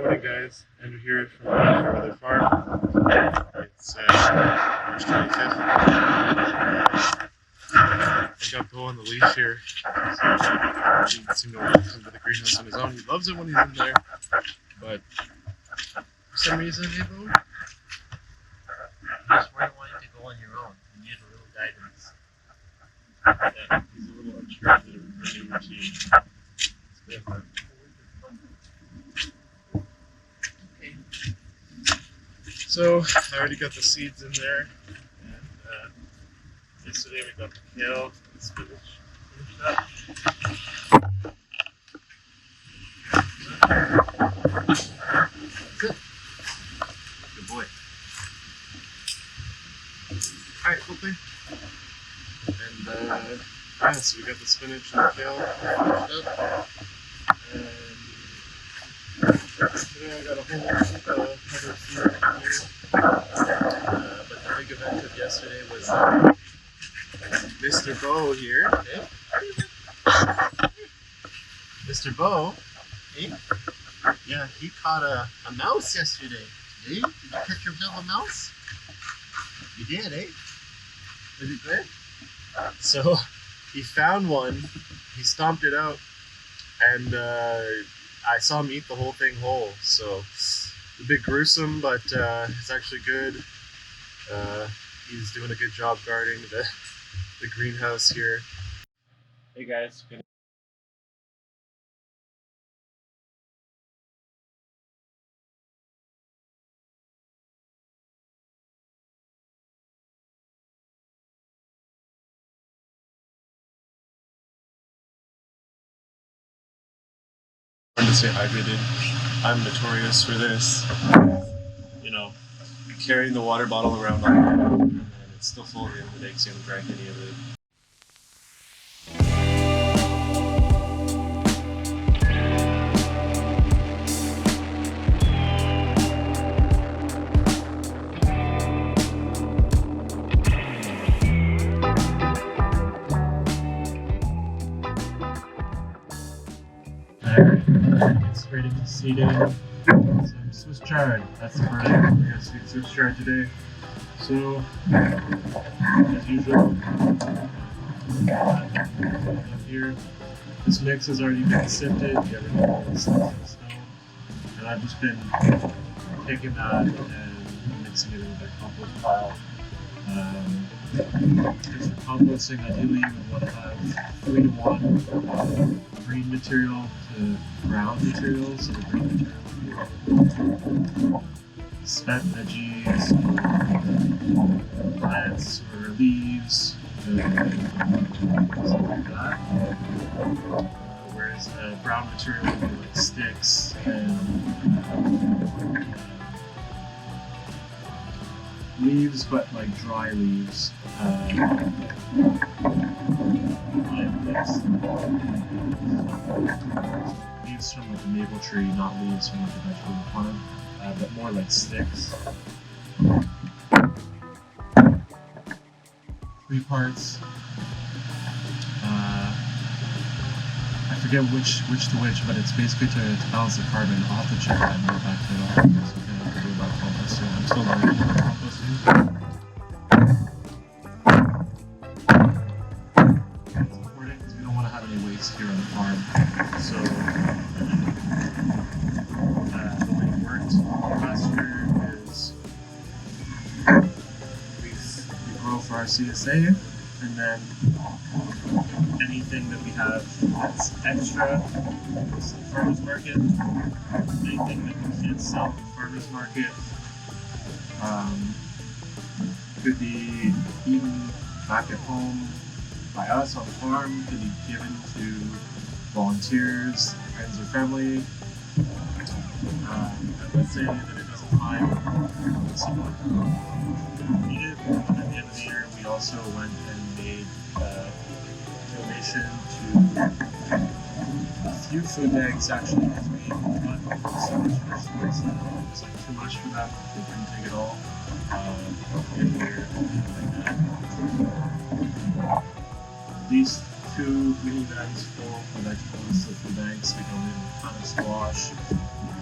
morning, guys. Andrew here from Fairweather Farm. It's March 25th. I got Bo on the leash here. He doesn't seem to want to come to the greenhouse on his own. He loves it when he's in there, but for some reason, hey Bo? You just weren't wanting to go on your own. You need a little guidance. Yeah, he's a little unsure of the morning routine. It's been Okay. So, I already got the seeds in there, and yesterday we got the kale and spinach finished up. Good. Good boy. Alright, cool thing. And yeah, so we got the spinach and the kale finished up. And today I got a whole heap of other food here. But the big event of yesterday was Mr. Bo here. Mr. Bo, Hey? Yeah, he caught a mouse yesterday. Hey? Did you catch yourself a mouse? You did, eh? Was it good? so he found one, he stomped it out, and I saw him eat the whole thing whole. So a bit gruesome, but it's actually good. He's doing a good job guarding the greenhouse here. Hey guys. To stay hydrated. I'm notorious for this. You know, carrying the water bottle around all night, and it's still full at the end of the day because you haven't drank any of it. It's ready to seed in some Swiss Chard. That's the part we're going to seed Swiss Chard today. So, as usual, up here, this mix has already been sifted. Get rid of all the stuff in the stone. And I've just been taking that and mixing it into the compost pile. Just for composting, ideally you would want to have 3 to 1 green material to brown material, so the green material would be spent veggies, plants, or leaves, something like that. Whereas the brown material would be like sticks and leaves, but like dry leaves. Leaves from like a maple tree, not leaves from like a vegetable plant, but more like sticks. 3 parts. I forget which to which, but it's basically to balance the carbon. I'll have to check that and go back to it all. So we can have to do about composting. I'm still learning about composting. It's important because we don't want to have any waste here on the farm. So the way it worked last year is we grow for our CSA, and then anything that we have that's extra goes to the farmer's market. Anything that we can't sell at the farmer's market could be eaten back at home by us on the farm, could be given to volunteers, friends or family. And let's say that it doesn't find someone who need it. And at the end of the year, we also went and made a donation to a few food banks actually, because we got so much vegetables that it was like too much for them. They couldn't take it all. And we're like that. These 2 mini bags full of vegetables to food banks. We donated a ton of squash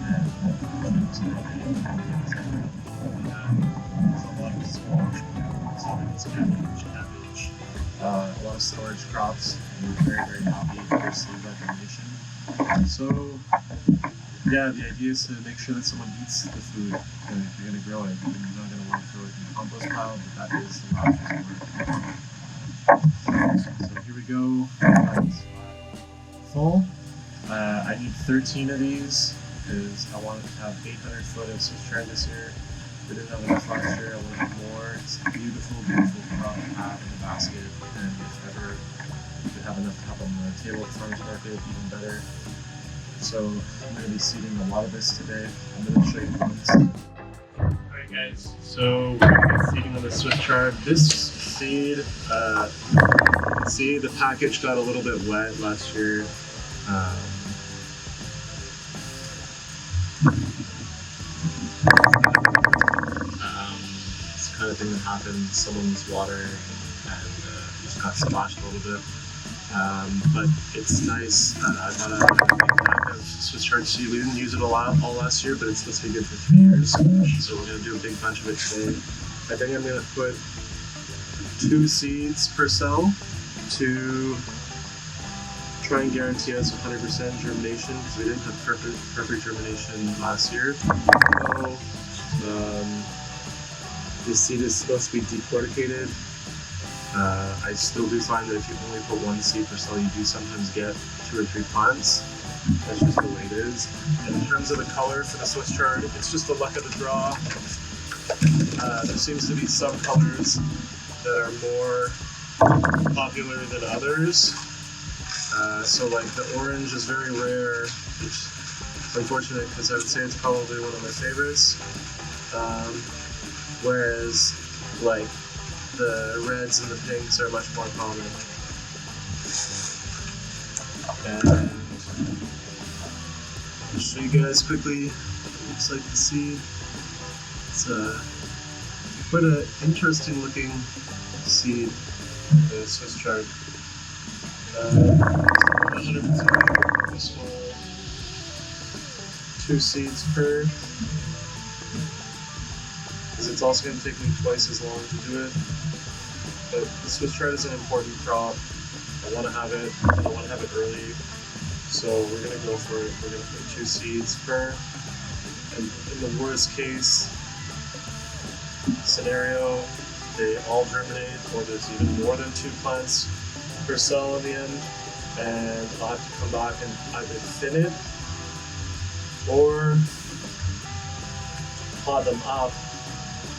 and a lot of squash, cabbage, a lot of storage crops. And we're very, very happy to receive that donation. So, yeah, the idea is to make sure that someone eats the food. And if you're going to grow it, you're not going to want to throw it in the compost pile, but that is the last resort. So here we go. Full. I need 13 of these because I wanted to have 800 foot of Swiss chard this year. We didn't have enough last year. I want to have more. It's a beautiful, beautiful crop to have in the basket. And if ever we could have enough to have on the table at the farmer's market, even better. So I'm going to be seeding a lot of this today. I'm going to show you once. Alright guys, so we're going to be seeding on the Swiss chard. This seed, see the package got a little bit wet last year. It's the kind of thing that happened. Someone was watering and just got splashed a little bit. But it's nice that I got a big pack of Swiss chard seed. We didn't use it a lot all last year, but it's supposed to be good for 3 years. So we're going to do a big bunch of it today. I think I'm going to put 2 seeds per cell to try and guarantee us 100% germination, because we didn't have perfect germination last year. So this seed is supposed to be decorticated. I still do find that if you only put 1 seed per cell, you do sometimes get 2 or 3 plants. That's just the way it is. And in terms of the color for the Swiss chard, it's just the luck of the draw. There seems to be some colors that are more popular than others. So like the orange is very rare, which is unfortunate because I would say it's probably one of my favorites. Whereas like the reds and the pinks are much more common. And I'll show you guys quickly what it looks like to see. It's quite an interesting looking seed, the Swiss chard. 100% useful. 2 seeds per. Because it's also going to take me twice as long to do it. But the Swiss chard is an important crop. I want to have it, and I want to have it early. So we're going to go for it. We're going to put 2 seeds per. And in the worst case scenario, they all germinate, or there's even more than 2 plants per cell in the end, and I'll have to come back and either thin it or pod them up.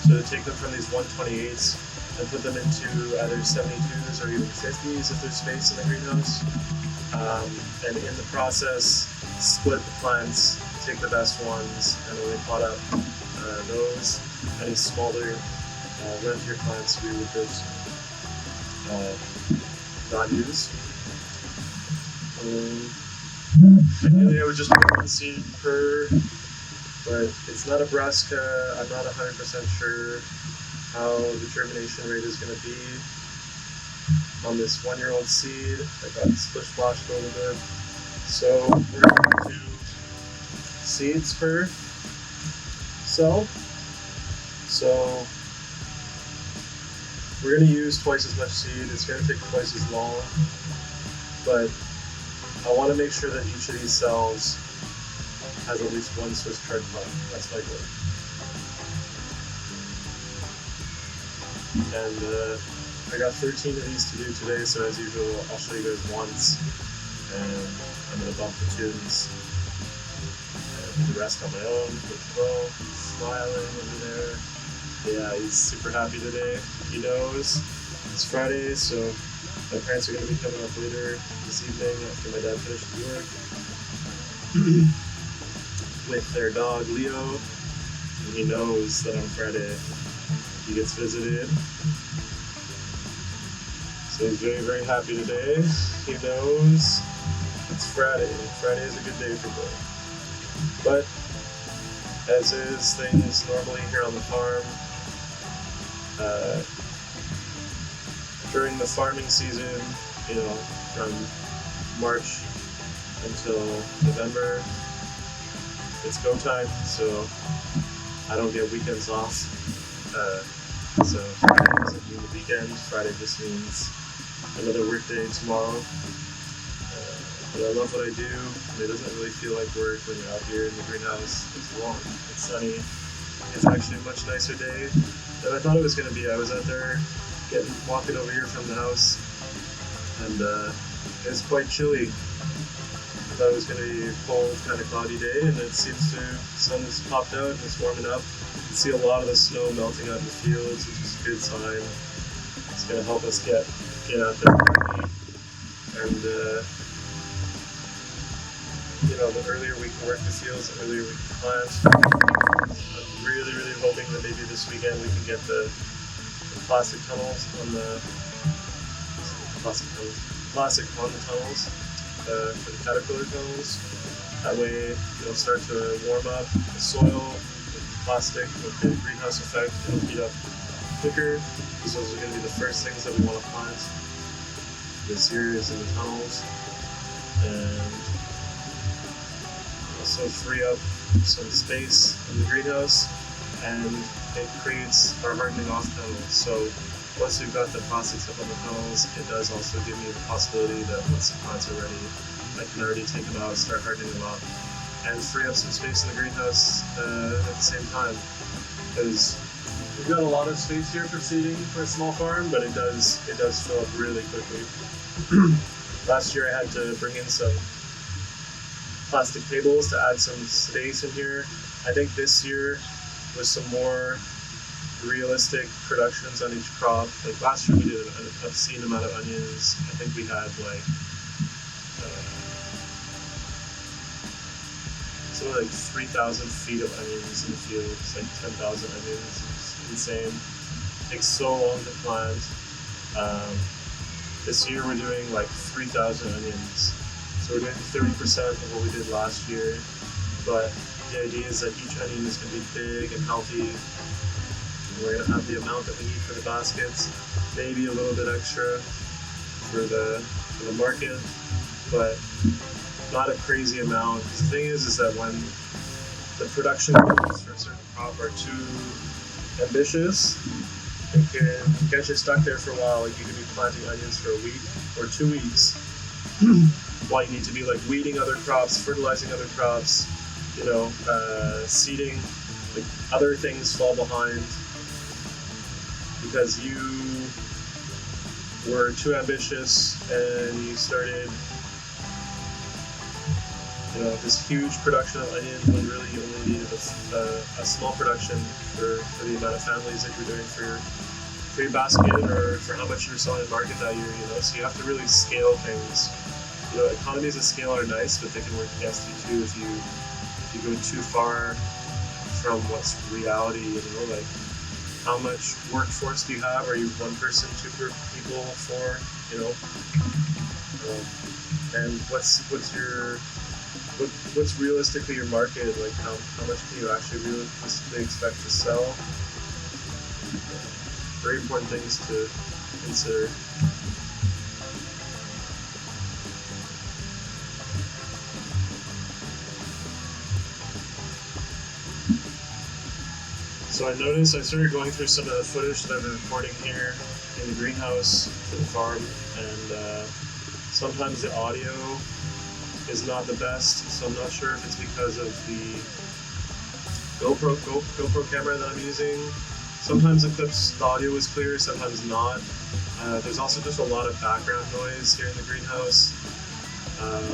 So to take them from these 128s and put them into either 72s or even 50s if there's space in the greenhouse. And in the process, split the plants, take the best ones, and only pot up those. Any smaller, rentier plants we would just not use. Ideally I would just put 1 seed per, but it's not a brassica. I'm not 100% sure how the germination rate is going to be on this 1-year-old seed. I got splish-splashed a little bit. So we're going to do seeds per cell. So we're going to use twice as much seed. It's going to take twice as long, but I want to make sure that each of these cells has at least 1 Swiss chard plant. That's my goal. And I got 13 of these to do today, so as usual, I'll show you guys once, and I'm going to bump the tunes and do the rest on my own with Will smiling over there. Yeah, he's super happy today. He knows it's Friday, so my parents are going to be coming up later this evening after my dad finishes work with their dog Leo, and he knows that on Friday he gets visited. So he's very, very happy today. He knows it's Friday. Friday is a good day for Boy. But as is things normally here on the farm, during the farming season, you know, from March until November, it's go time, so I don't get weekends off. So Friday doesn't mean the weekend. Friday just means another work day tomorrow. But I love what I do, and it doesn't really feel like work when you're out here in the greenhouse. It's warm, it's sunny. It's actually a much nicer day than I thought it was going to be. I was out there walking over here from the house, and it's quite chilly. I thought it was going to be a cold, kind of cloudy day, and it seems to, the sun has popped out and it's warming up. You can see a lot of the snow melting out in the fields, which is a good sign. It's going to help us get out there and the earlier we can work the fields, the earlier we can plant. I'm really, really hoping that maybe this weekend we can get the plastic tunnels on the tunnels for the caterpillar tunnels. That way it'll start to warm up the soil with the plastic, with the greenhouse effect. It'll heat up quicker, because those are going to be the first things that we want to plant this year is in the tunnels. And also free up some space in the greenhouse, and it creates our hardening off tunnels. So once we've got the plastics up on the tunnels, it does also give me the possibility that once the plants are ready, I can already take them out, start hardening them up, and free up some space in the greenhouse at the same time. Because we've got a lot of space here for seeding for a small farm, but it does fill up really quickly. Last year I had to bring in some plastic tables to add some space in here. I think this year with some more realistic productions on each crop. Like last year we did an obscene amount of onions. I think we had like something like 3,000 feet of onions in the field. It's like 10,000 onions. It's insane. It takes so long to plant. This year we're doing like 3,000 onions. So we're doing 30% of what we did last year. But the idea is that each onion is going to be big and healthy. We're going to have the amount that we need for the baskets, maybe a little bit extra for the market, but not a crazy amount. The thing is that when the production goals for a certain crop are too ambitious, it can get you stuck there for a while. Like you could be planting onions for a week or 2 weeks, while you need to be like weeding other crops, fertilizing other crops, seeding. Like other things fall behind because you were too ambitious and you started this huge production of onions when really you only needed a small production for the amount of families that you're doing for your basket or for how much you're selling in market that year, so you have to really scale things. Economies of scale are nice, but they can work against you too if you go too far from what's reality, like how much workforce do you have? Are you one person, two people, four, and what's realistically your market? Like how much can you actually realistically expect to sell? Very important things to consider. So I noticed I started going through some of the footage that I've been recording here in the greenhouse for the farm, and sometimes the audio is not the best, so I'm not sure if it's because of the GoPro camera that I'm using. Sometimes the audio is clear, sometimes not. There's also just a lot of background noise here in the greenhouse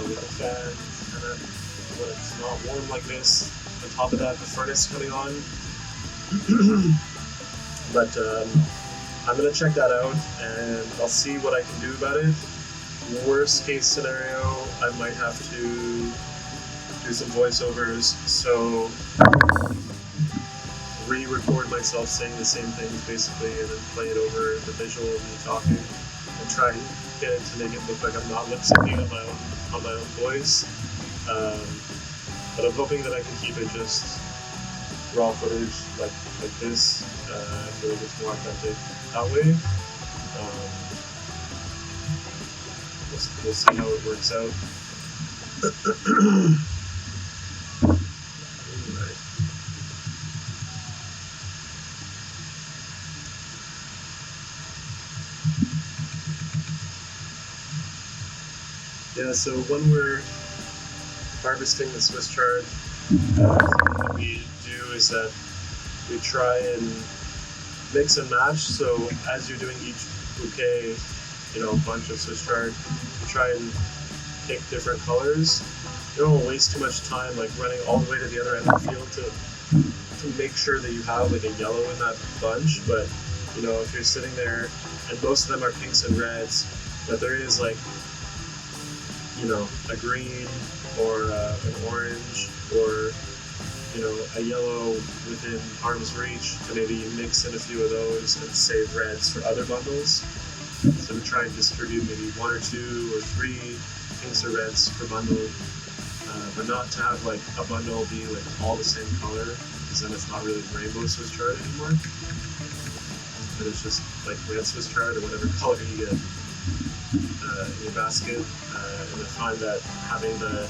with the fan, and then when it's not warm like this, on top of that the furnace coming on. But I'm going to check that out and I'll see what I can do about it. Worst case scenario, I might have to do some voiceovers, so re-record myself saying the same things basically and then play it over the visual of me talking and try and get it to make it look like I'm not lip-syncing on my own voice. But I'm hoping that I can keep it just raw footage like this. I feel like it's more authentic that way. We'll see how it works out. Yeah, so when we're harvesting the Swiss chard, something that we do is that we try and mix and match. So as you're doing each bouquet, you know, a bunch of Swiss chard, you try and pick different colors. You don't waste too much time like running all the way to the other end of the field to make sure that you have like a yellow in that bunch. But you know, if you're sitting there and most of them are pinks and reds, but there is like, you know, a green or an orange or, you know, a yellow within arm's reach, to maybe mix in a few of those and save reds for other bundles. So we try and distribute maybe 1 or 2 or 3 pinks or reds per bundle, but not to have like a bundle be like all the same color, because then it's not really rainbow Swiss chard anymore. But it's just like red Swiss chard or whatever color you get in your basket. And I find that having the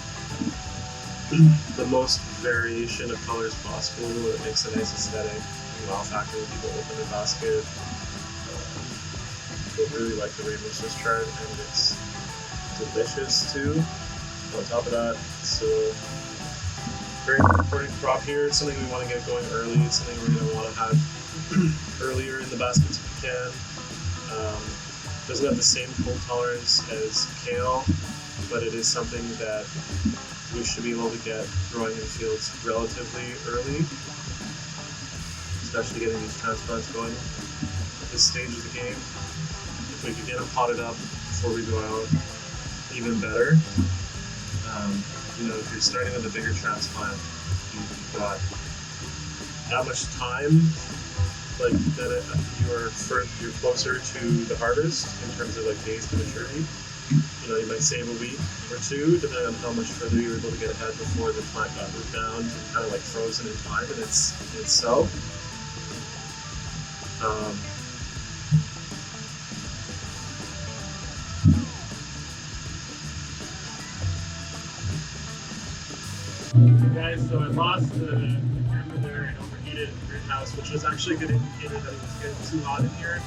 most variation of colors possible, it makes a nice aesthetic wow factor when people open their basket. People really like the rainbow Swiss chard, and it's delicious too. On top of that, it's a very important crop here. It's something we want to get going early. It's something we're going to want to have earlier in the baskets if we can. Doesn't have the same cold tolerance as kale, but it is something that we should be able to get growing in fields relatively early, especially getting these transplants going at this stage of the game. If we could get them potted up before we go out, even better. You know, if you're starting with a bigger transplant, you've got that much time, like that you're closer to the harvest in terms of like days to maturity. You know, you might save a week or 2, depending on how much further you were able to get ahead before the plant got moved down and kind of like frozen in time in itself. Guys, so I lost the camera there and overheated in the greenhouse, which was actually a good indicator that it was getting too hot in here.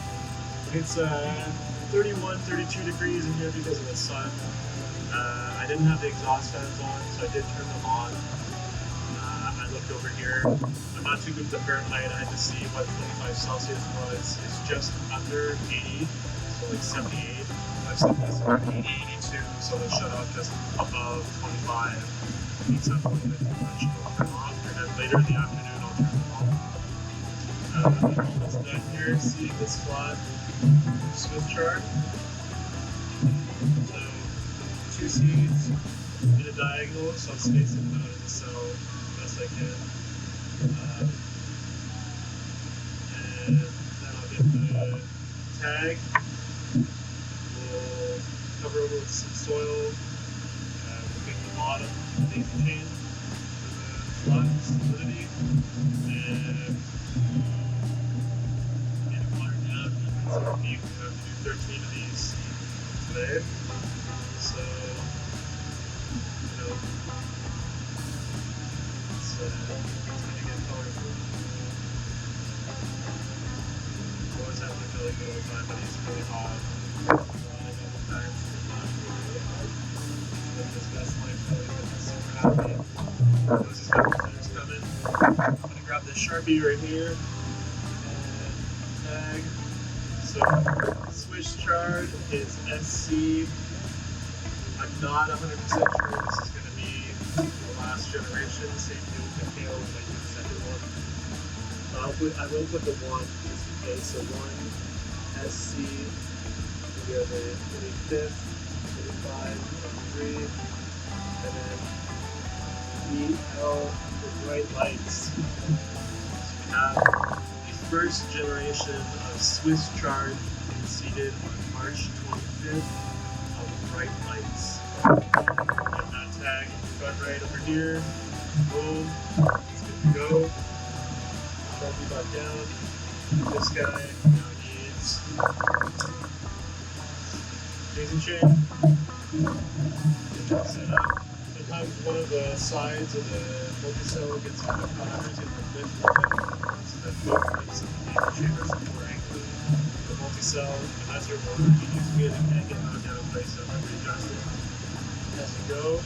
It's 31, 32 degrees in here because of the sun. I didn't have the exhaust fans on, so I did turn them on. I looked over here. I'm not too good with the Fahrenheit. I had to see what 25 Celsius was. It's just under 80, so like 78. I've set this at 80, 82, so the shutoff just above 25. Heats up a little bit too much, I'll turn them off, and then later in the afternoon I'll turn them on. I'm almost done here, seeing this flat Swiss chard. So 2 seeds in a diagonal, so I'm spacing them out in the cell as best I can. And then I'll get the tag. We'll cover over with some soil. We'll make the bottom daisy chain for the flat solidity, and get it watered down. So we have to do 13 of these today. So, you know, it's going to get colorful. Always have to feel like it all the time, but it's really hot. Happy. Those is coming. I'm gonna grab this Sharpie right here and tag. So Swiss chard is SC. I'm not 100% sure this is gonna be the last generation. Same thing with the kale when I do the second one. I will put the 1 just in case. So 1 SC. We have a 25th, 25, 23, and then EL with bright lights. So we have the first generation of Swiss chard seeded on March 25th of bright lights. Get that tag front right over here. Boom. It's good to go. Sharpie back down. This guy now needs daisy chain. Get that set up. Sometimes one of the sides of the multi-cell gets kind of caught under, so you have to lift one so that both ends of the daisy chain are supporting the multi-cell. And as you're working, you use it and can't get knocked down in place, so I'm readjusting. as you go.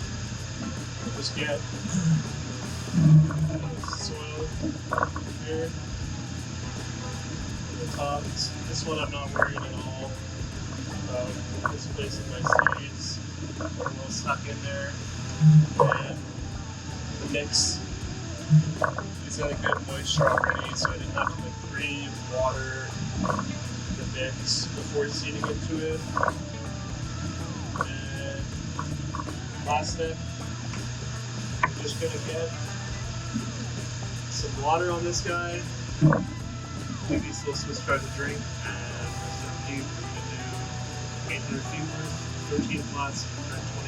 Just get soil here at the top. This one I'm not worried at all about displacing my seeds. I'm a little stuck in there. And the mix is at a good moisture already, so I didn't have to like pre-water the mix before seeding into it. And last step, I'm just gonna get some water on this guy. Maybe still Swiss try to drink, and rest of the team we're gonna do 800 feet worth, 13 flats, and 20